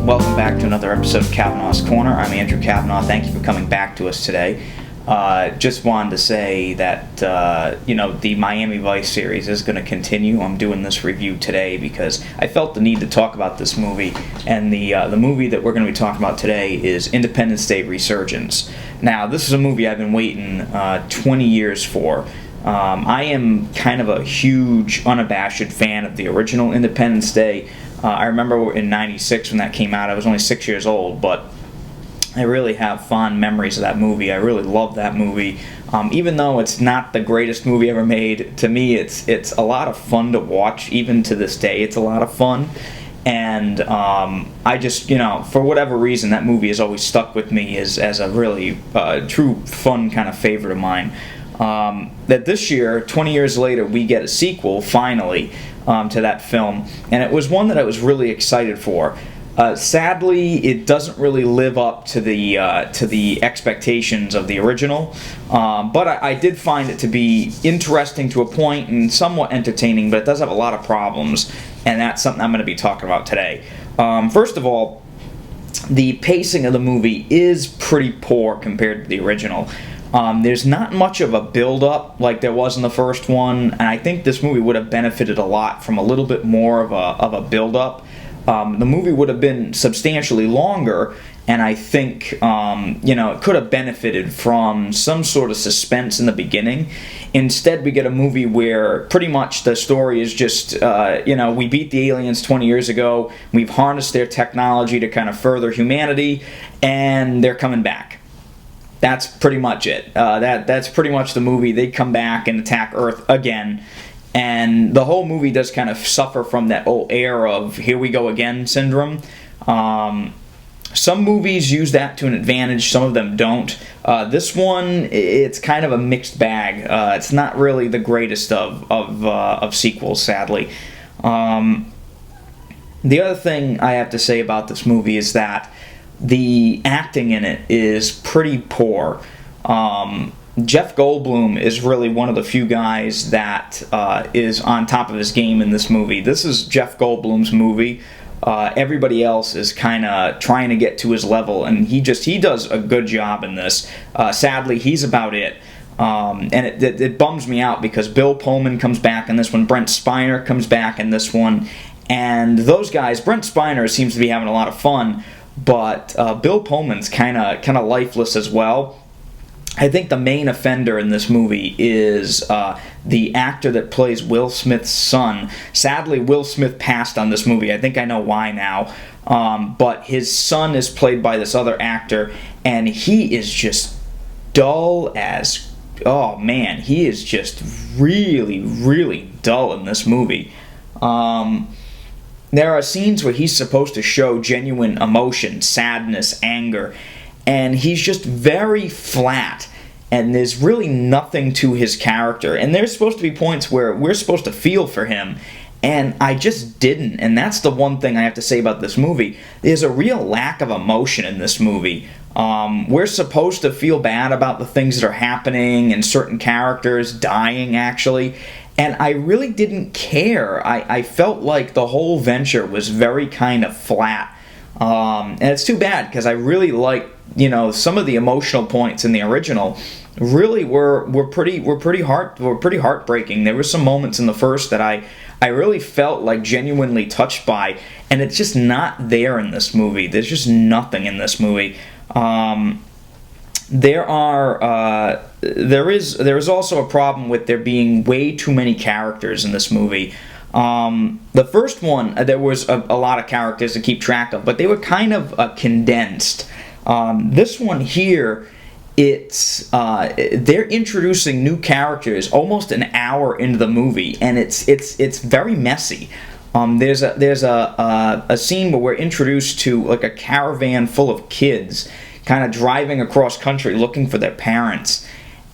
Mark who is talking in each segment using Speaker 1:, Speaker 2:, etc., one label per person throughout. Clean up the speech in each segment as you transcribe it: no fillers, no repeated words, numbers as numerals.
Speaker 1: Welcome back to another episode of Kavanaugh's Corner. I'm Andrew Kavanaugh. Thank you for coming back to us today. Just wanted to say that, the Miami Vice series is going to continue. I'm doing this review today because I felt the need to talk about this movie, and the movie that we're going to be talking about today is Independence Day Resurgence. Now, this is a movie I've been waiting 20 years for. I am kind of a huge, unabashed fan of the original Independence Day. I remember in '96 when that came out. I was only 6 years old, but I really have fond memories of that movie. I really love that movie. Even though it's not the greatest movie ever made, to me it's a lot of fun to watch. Even to this day, it's a lot of fun. And I just, for whatever reason, that movie has always stuck with me as a really true fun kind of favorite of mine. That this year, 20 years later, we get a sequel, finally, to that film. And it was one that I was really excited for. Sadly, it doesn't really live up to the expectations of the original, but I did find it to be interesting to a point and somewhat entertaining, but it does have a lot of problems, and that's something I'm going to be talking about today. First of all, the pacing of the movie is pretty poor compared to the original. There's not much of a build-up like there was in the first one, and I think this movie would have benefited a lot from a little bit more of a build-up. The movie would have been substantially longer, and I think, it could have benefited from some sort of suspense in the beginning. Instead, we get a movie where pretty much the story is just, we beat the aliens 20 years ago, we've harnessed their technology to kind of further humanity, and they're coming back. That's pretty much it. That's pretty much the movie. They come back and attack Earth again. And the whole movie does kind of suffer from that old air of here we go again syndrome. Some movies use that to an advantage, some of them don't. This one, it's kind of a mixed bag. It's not really the greatest of sequels, sadly. The other thing I have to say about this movie is that the acting in it is pretty poor. Jeff Goldblum is really one of the few guys that is on top of his game in this movie. This is Jeff Goldblum's movie. Everybody else is kind of trying to get to his level, and he does a good job in this. Sadly, he's about it. And it bums me out because Bill Pullman comes back in this one, Brent Spiner comes back in this one, and those guys, Brent Spiner seems to be having a lot of fun, but Bill Pullman's kind of lifeless as well. I think the main offender in this movie is the actor that plays Will Smith's son. Sadly, Will Smith passed on this movie. I think I know why now. But his son is played by this other actor, and he is just dull as... Oh, man, he is just really, really dull in this movie. There are scenes where he's supposed to show genuine emotion, sadness, anger, and he's just very flat, and there's really nothing to his character. And there's supposed to be points where we're supposed to feel for him, and I just didn't. And that's the one thing I have to say about this movie. There's a real lack of emotion in this movie. We're supposed to feel bad about the things that are happening and certain characters dying, actually. And I really didn't care. I felt like the whole venture was very kind of flat. And it's too bad, because I really liked, some of the emotional points in the original really were pretty heartbreaking. There were some moments in the first that I really felt like genuinely touched by, and it's just not there in this movie. There's just nothing in this movie. There is also a problem with there being way too many characters in this movie. The first one, there was a lot of characters to keep track of, but they were kind of condensed. This one here, they're introducing new characters almost an hour into the movie, and it's very messy. There's a scene where we're introduced to like a caravan full of kids kind of driving across country looking for their parents,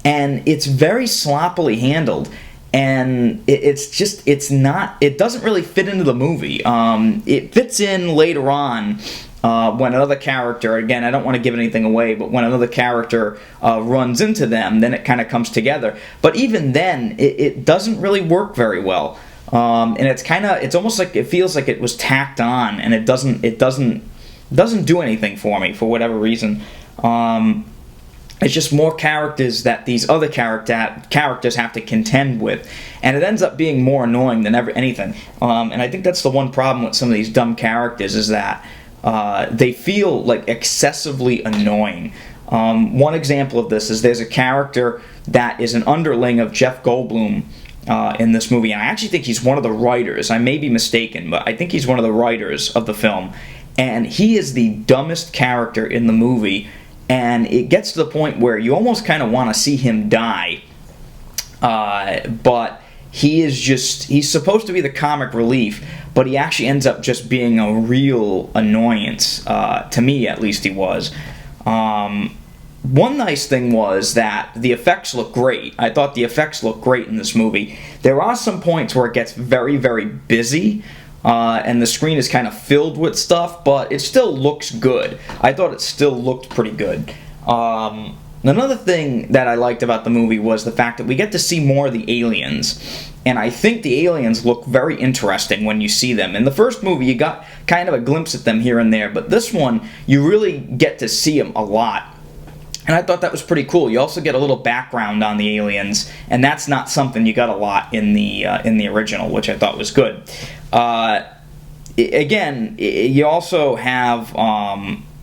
Speaker 1: and it's very sloppily handled, and it doesn't really fit into the movie. It fits in later on when another character, again, I don't want to give anything away, but when another character runs into them, then it kind of comes together. But even then, it doesn't really work very well. And it's almost like it feels like it was tacked on, and it doesn't doesn't do anything for me for whatever reason. It's just more characters that these other characters have to contend with, and it ends up being more annoying than anything. And I think that's the one problem with some of these dumb characters, is that they feel like excessively annoying. One example of this is there's a character that is an underling of Jeff Goldblum in this movie, and I actually think he's one of the writers. I may be mistaken, but I think he's one of the writers of the film, and he is the dumbest character in the movie. And it gets to the point where you almost kind of want to see him die. But he's supposed to be the comic relief, but he actually ends up just being a real annoyance. To me, at least, he was. One nice thing was that the effects look great. I thought the effects look great in this movie. There are some points where it gets very, very busy. And the screen is kind of filled with stuff, but it still looks good. I thought it still looked pretty good. Another thing that I liked about the movie was the fact that we get to see more of the aliens. And I think the aliens look very interesting when you see them. In the first movie, you got kind of a glimpse at them here and there, but this one, you really get to see them a lot. And I thought that was pretty cool. You also get a little background on the aliens, and that's not something you got a lot in the original, which I thought was good. Again, you also have,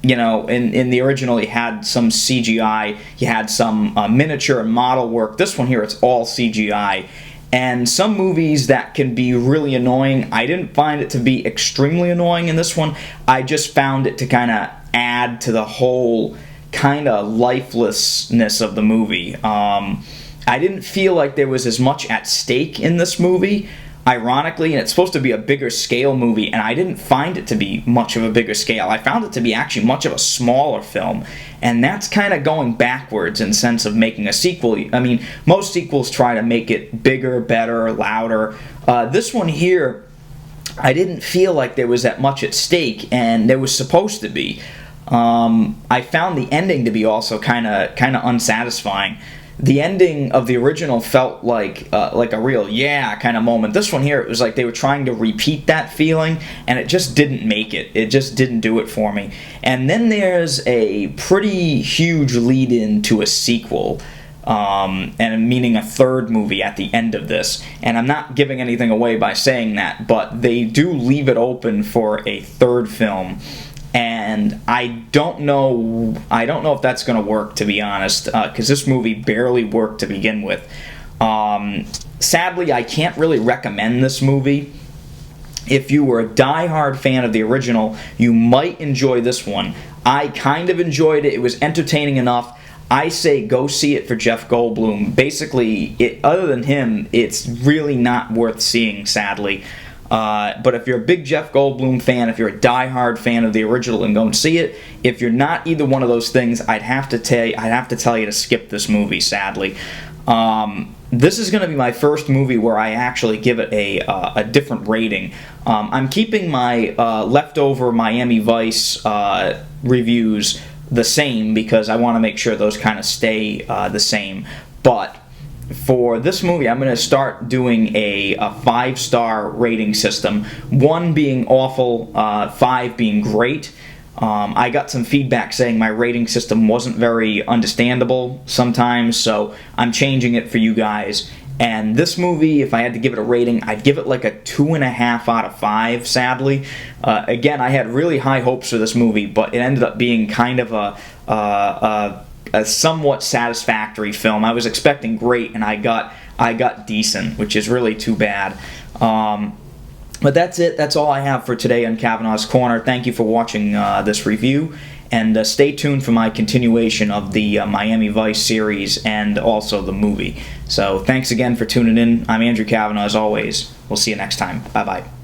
Speaker 1: you know, in the original you had some CGI, you had some miniature and model work. This one here, it's all CGI. And some movies that can be really annoying, I didn't find it to be extremely annoying in this one. I just found it to kind of add to the whole kind of lifelessness of the movie. I didn't feel like there was as much at stake in this movie, ironically, and it's supposed to be a bigger scale movie, and I didn't find it to be much of a bigger scale. I found it to be actually much of a smaller film, and that's kind of going backwards in the sense of making a sequel. I mean, most sequels try to make it bigger, better, louder. This one here, I didn't feel like there was that much at stake, and there was supposed to be. I found the ending to be also kind of unsatisfying. The ending of the original felt like a real yeah kind of moment. This one here, it was like they were trying to repeat that feeling, and it just didn't make it. It just didn't do it for me. And then there's a pretty huge lead-in to a sequel, and meaning a third movie at the end of this. And I'm not giving anything away by saying that, but they do leave it open for a third film. And I don't know if that's going to work, to be honest, because this movie barely worked to begin with. Sadly, I can't really recommend this movie. If you were a die-hard fan of the original, you might enjoy this one. I kind of enjoyed it. It was entertaining enough. I say go see it for Jeff Goldblum. Basically, other than him, it's really not worth seeing, sadly. But if you're a big Jeff Goldblum fan, if you're a die-hard fan of the original, and go and see it. If you're not either one of those things, I'd have to tell you to skip this movie, sadly. This is going to be my first movie where I actually give it a different rating. I'm keeping my leftover Miami Vice reviews the same because I want to make sure those kind of stay the same. But for this movie, I'm going to start doing a 5-star rating system. 1 being awful, 5 being great. I got some feedback saying my rating system wasn't very understandable sometimes, so I'm changing it for you guys. And this movie, if I had to give it a rating, I'd give it like a 2.5 out of 5, sadly. Again, I had really high hopes for this movie, but it ended up being kind of a somewhat satisfactory film. I was expecting great, and I got decent, which is really too bad. But that's it. That's all I have for today on Kavanaugh's Corner. Thank you for watching this review, and stay tuned for my continuation of the Miami Vice series and also the movie. So thanks again for tuning in. I'm Andrew Kavanaugh, as always. We'll see you next time. Bye-bye.